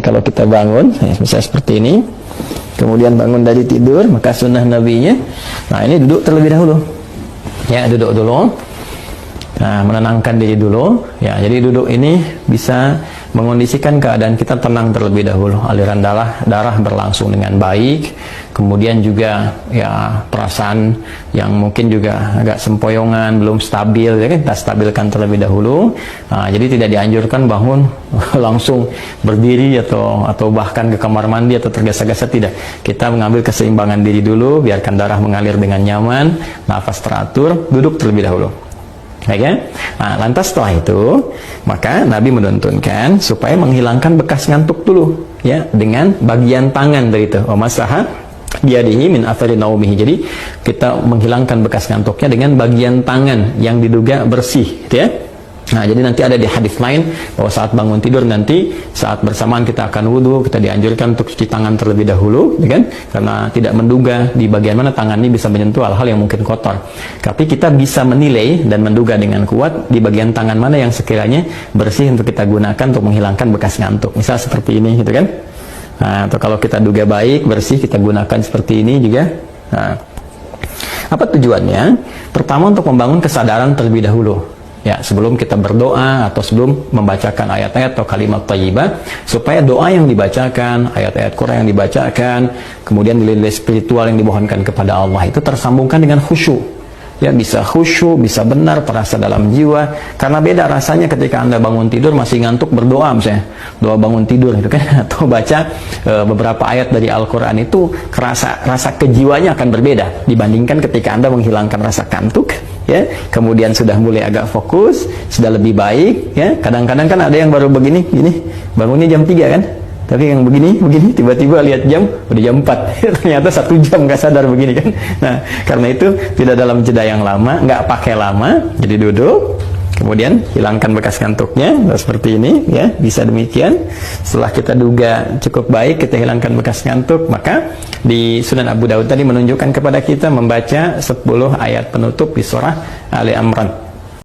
kalau kita bangun, misalnya seperti ini, kemudian bangun dari tidur, maka sunnah nabinya, nah ini duduk terlebih dahulu. Ya, duduk dulu. Nah, menenangkan diri dulu. Ya, jadi duduk ini bisa mengondisikan keadaan kita tenang terlebih dahulu. Aliran darah berlangsung dengan baik. Kemudian juga ya perasaan yang mungkin juga agak sempoyongan, belum stabil, ya kan? Kita stabilkan terlebih dahulu. Nah, jadi tidak dianjurkan bangun langsung berdiri atau bahkan ke kamar mandi atau tergesa-gesa, tidak. Kita mengambil keseimbangan diri dulu, biarkan darah mengalir dengan nyaman, nafas teratur, duduk terlebih dahulu. Ya kan? Nah, lantas setelah itu, maka Nabi menuntunkan supaya menghilangkan bekas ngantuk dulu, ya, dengan bagian tangan dari itu. Masaha biadihi min athari naumihi. Jadi kita menghilangkan bekas ngantuknya dengan bagian tangan yang diduga bersih, gitu ya. Nah, jadi nanti ada di hadis lain bahwa saat bangun tidur nanti saat bersamaan kita akan wudhu, kita dianjurkan untuk cuci tangan terlebih dahulu, ya kan? Karena tidak menduga di bagian mana tangan ini bisa menyentuh hal-hal yang mungkin kotor. Tapi kita bisa menilai dan menduga dengan kuat di bagian tangan mana yang sekiranya bersih untuk kita gunakan untuk menghilangkan bekas ngantuk. Misal seperti ini, gitu kan? Nah, atau kalau kita duga baik, bersih, kita gunakan seperti ini juga. Nah, apa tujuannya? Pertama, untuk membangun kesadaran terlebih dahulu. Ya, sebelum kita berdoa atau sebelum membacakan ayat-ayat atau kalimat thayyibah, supaya doa yang dibacakan, ayat-ayat Quran yang dibacakan, kemudian nilai-nilai spiritual yang dimohonkan kepada Allah itu tersambungkan dengan khusyuk. Ya, bisa khusyuk, bisa benar terasa dalam jiwa. Karena beda rasanya ketika Anda bangun tidur masih ngantuk berdoa, misalnya doa bangun tidur gitu kan, atau baca beberapa ayat dari Al-Quran, itu rasa kejiwanya akan berbeda dibandingkan ketika Anda menghilangkan rasa kantuk, ya, kemudian sudah mulai agak fokus, sudah lebih baik, ya. Kadang-kadang kan ada yang baru begini, bangunnya jam 3 kan, tapi yang begini, tiba-tiba lihat jam, udah jam 4 ternyata 1 jam nggak sadar begini kan. Nah, karena itu tidak dalam jeda yang lama, nggak pakai lama, jadi duduk, kemudian hilangkan bekas ngantuknya, seperti ini, ya, bisa demikian. Setelah kita duga cukup baik, kita hilangkan bekas ngantuk, maka di Sunan Abu Daud tadi menunjukkan kepada kita membaca 10 ayat penutup di surah Ali Imran.